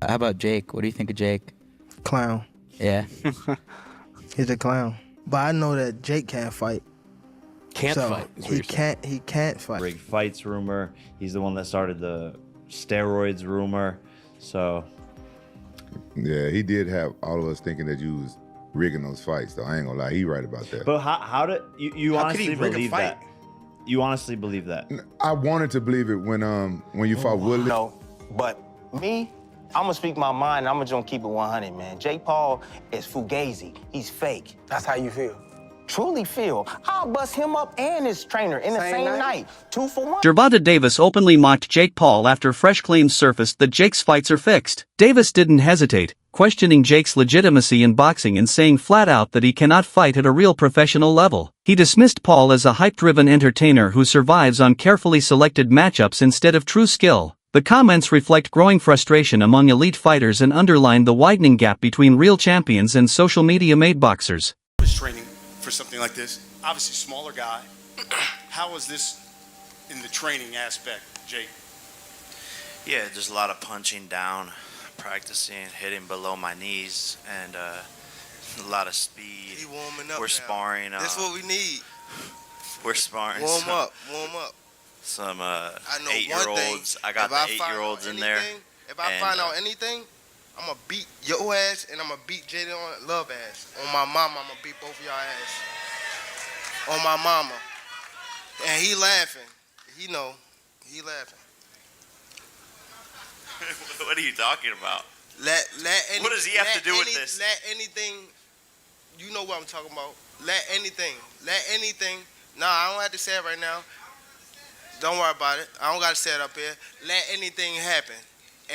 How about Jake? What do you think of Jake? Clown. Yeah. He's a clown. But I know that Jake can't fight. Can't So fight. is what he you're saying. can't fight. Rigged fights rumor. He's the one that started the steroids rumor. So Yeah, he did have all of us thinking that you was rigging those fights, though. I ain't gonna lie, he right about that. But how did you How could he honestly rig a believe fight? that? You honestly believe that? I wanted to believe it when you fought Woodley. No, but me, I'm gonna speak my mind. And I'm gonna keep it 100, man. Jake Paul is fugazi. He's fake. That's how you feel. Truly feel. I'll bust him up and his trainer in the same night. 2 for 1. Gervonta Davis openly mocked Jake Paul after fresh claims surfaced that Jake's fights are fixed. Davis didn't hesitate, questioning Jake's legitimacy in boxing and saying flat out that he cannot fight at a real professional level. He dismissed Paul as a hype-driven entertainer who survives on carefully selected matchups instead of true skill. The comments reflect growing frustration among elite fighters and underline the widening gap between real champions and social media-made boxers. Was training for something like this? Obviously, smaller guy. How was this in the training aspect, Jake? Yeah, just a lot of punching down, practicing, hitting below my knees, and a lot of speed. He warming up. We're now. sparring. That's what we need. We're sparring. Warm up. Some I know 8-year-olds. I got the 8-year-olds in there. If I find out anything, I'm gonna beat your ass and I'm gonna beat Jaden Love ass. On my mama, I'm gonna beat both of y'all ass. On my mama. And he laughing. He know. He laughing. What are you talking about? What does he have to do with this? Let anything. You know what I'm talking about. Let anything. Nah, I don't have to say it right now. Don't worry about it. I don't got to say it up here. Let anything happen.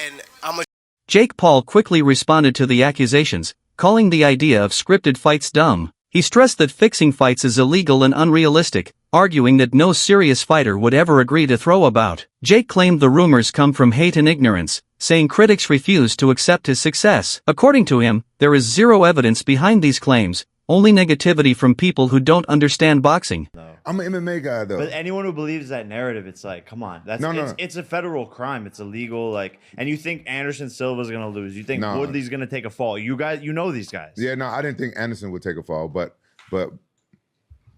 And I'm a... Jake Paul quickly responded to the accusations, calling the idea of scripted fights dumb. He stressed that fixing fights is illegal and unrealistic, arguing that no serious fighter would ever agree to throw a bout. Jake claimed the rumors come from hate and ignorance, saying critics refuse to accept his success. According to him, there is zero evidence behind these claims, only negativity from people who don't understand boxing. No. I'm an MMA guy, though. But anyone who believes that narrative, it's like, come on, it's a federal crime. It's illegal. And you think Anderson Silva's gonna lose? You think Woodley's gonna take a fall? You guys, you know these guys. Yeah, no, I didn't think Anderson would take a fall, but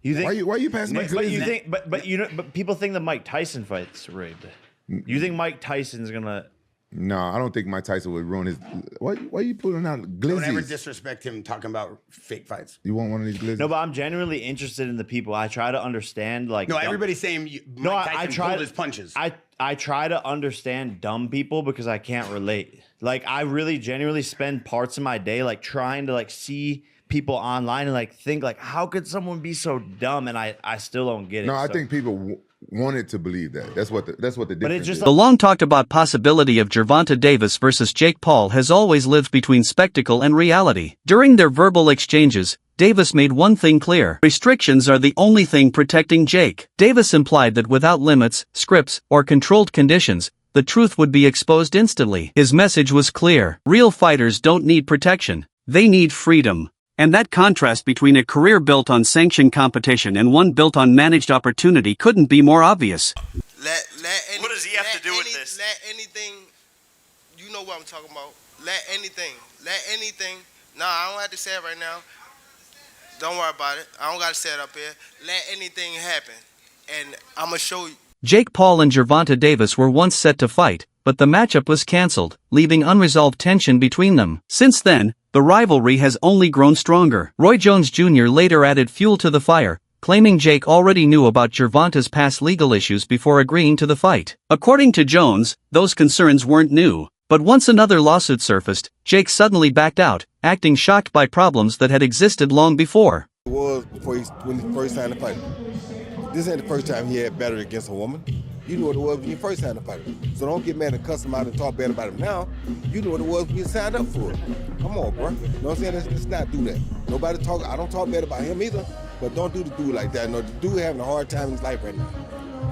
you think why you passing my but you think but people think the Mike Tyson fight's rigged. You think Mike Tyson's gonna? No, I don't think Mike Tyson would ruin his. Why are you putting out glizzies? Don't ever disrespect him talking about fake fights. You want one of these glizzies? No, but I'm genuinely interested in the people. I try to understand No, everybody's saying Mike Tyson pulled his punches. I try to understand dumb people because I can't relate. I really genuinely spend parts of my day trying to see people online and think how could someone be so dumb, and I still don't get it. No, I think people wanted to believe that. That's what the difference is. The long talked about possibility of Gervonta Davis versus Jake Paul has always lived between spectacle and reality. During their verbal exchanges, Davis made one thing clear: restrictions are the only thing protecting Jake. Davis implied that without limits, scripts, or controlled conditions, the truth would be exposed instantly. His message was clear: real fighters don't need protection, they need freedom. And that contrast between a career built on sanctioned competition and one built on managed opportunity couldn't be more obvious. What does he have to do with this? Let anything. You know what I'm talking about. Let anything. Nah, I don't have to say it right now. Don't worry about it. I don't got to say it up here. Let anything happen. And I'm going to show you. Jake Paul and Gervonta Davis were once set to fight, but the matchup was cancelled, leaving unresolved tension between them. Since then, the rivalry has only grown stronger. Roy Jones Jr. later added fuel to the fire, claiming Jake already knew about Gervonta's past legal issues before agreeing to the fight. According to Jones, those concerns weren't new, but once another lawsuit surfaced, Jake suddenly backed out, acting shocked by problems that had existed long before. It was when he first signed the fight. This ain't the first time he had battled against a woman. You knew what it was when you first signed up for it. So don't get mad and cuss him out and talk bad about him now. You knew what it was when you signed up for it. Come on, bro. You know what I'm saying? Let's not do that. Nobody talk. I don't talk bad about him either, but don't do the dude like that. No, the dude having a hard time in his life right now.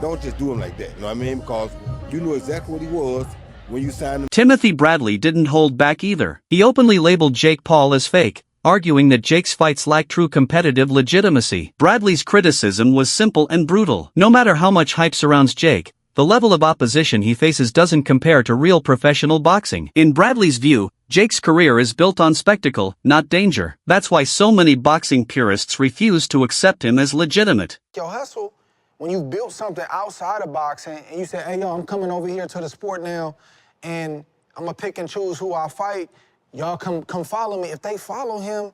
Don't just do him like that. You know what I mean? Because you knew exactly what he was when you signed him. Timothy Bradley didn't hold back either. He openly labeled Jake Paul as fake, arguing that Jake's fights lack true competitive legitimacy. Bradley's criticism was simple and brutal. No matter how much hype surrounds Jake, the level of opposition he faces doesn't compare to real professional boxing. In Bradley's view, Jake's career is built on spectacle, not danger. That's why so many boxing purists refuse to accept him as legitimate. Yo, hustle, when you've built something outside of boxing and you say, hey, yo, I'm coming over here to the sport now and I'm gonna pick and choose who I fight, y'all come follow me. If they follow him,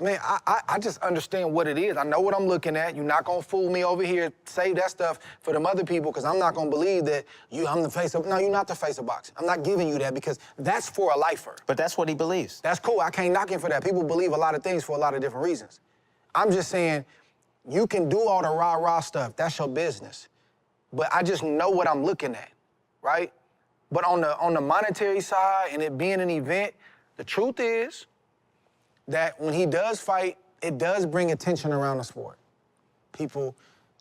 man, I just understand what it is. I know what I'm looking at. You're not gonna fool me over here. Save that stuff for them other people, because I'm not gonna believe that I'm the face of, no, you're not the face of boxing. I'm not giving you that, because that's for a lifer. But that's what he believes. That's cool, I can't knock him for that. People believe a lot of things for a lot of different reasons. I'm just saying, you can do all the rah-rah stuff, that's your business. But I just know what I'm looking at, right? But on the monetary side and it being an event, the truth is, that when he does fight, it does bring attention around the sport. People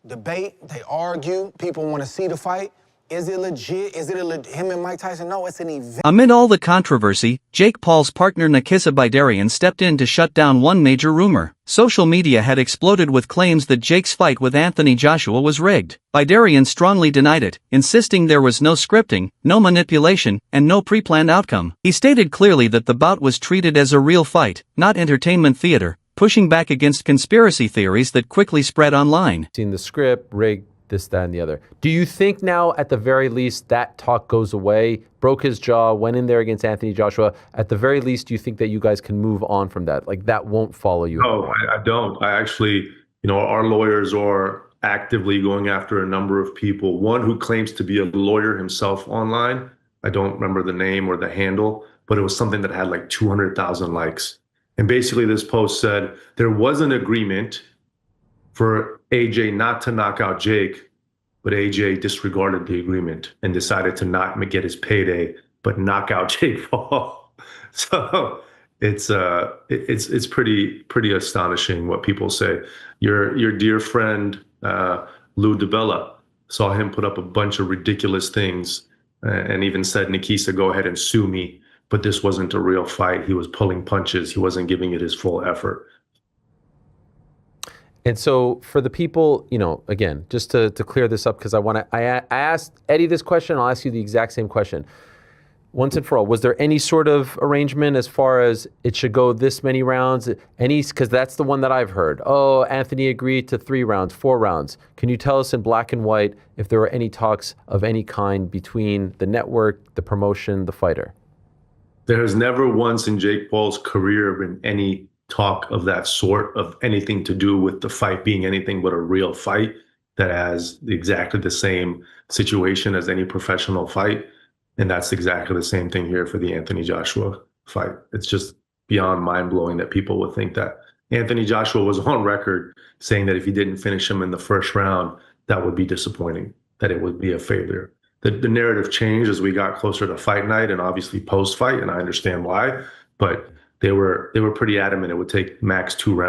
debate, they argue, people want to see the fight. Is it legit? Is it him and Mike Tyson? No, it's an event. Amid all the controversy, Jake Paul's partner Nakisa Bidarian stepped in to shut down one major rumor. Social media had exploded with claims that Jake's fight with Anthony Joshua was rigged. Bidarian strongly denied it, insisting there was no scripting, no manipulation, and no pre-planned outcome. He stated clearly that the bout was treated as a real fight, not entertainment theater, pushing back against conspiracy theories that quickly spread online. Seen the script, rigged, this, that, and the other. Do you think now, at the very least, that talk goes away? Broke his jaw, went in there against Anthony Joshua. At the very least, do you think that you guys can move on from that? Like, that won't follow you? No, I don't. I actually, our lawyers are actively going after a number of people. One who claims to be a lawyer himself online. I don't remember the name or the handle, but it was something that had like 200,000 likes. And basically this post said there was an agreement for AJ not to knock out Jake, but AJ disregarded the agreement and decided to not get his payday, but knock out Jake Paul. So it's pretty astonishing what people say. Your dear friend Lou DiBella, saw him put up a bunch of ridiculous things and even said, Nikisa, go ahead and sue me, but this wasn't a real fight. He was pulling punches. He wasn't giving it his full effort. And so for the people, again, just to clear this up, because I asked Eddie this question, I'll ask you the exact same question. Once and for all, was there any sort of arrangement as far as it should go this many rounds? Because that's the one that I've heard. Oh, Anthony agreed to 3 rounds, 4 rounds. Can you tell us in black and white if there were any talks of any kind between the network, the promotion, the fighter? There has never once in Jake Paul's career been any talk of that sort, of anything to do with the fight being anything but a real fight that has exactly the same situation as any professional fight. And that's exactly the same thing here for the Anthony Joshua fight. It's just beyond mind-blowing that people would think that. Anthony Joshua was on record saying that if he didn't finish him in the first round, that would be disappointing, that it would be a failure. The narrative changed as we got closer to fight night and obviously post-fight, and I understand why, but they were pretty adamant it would take max 2 rounds.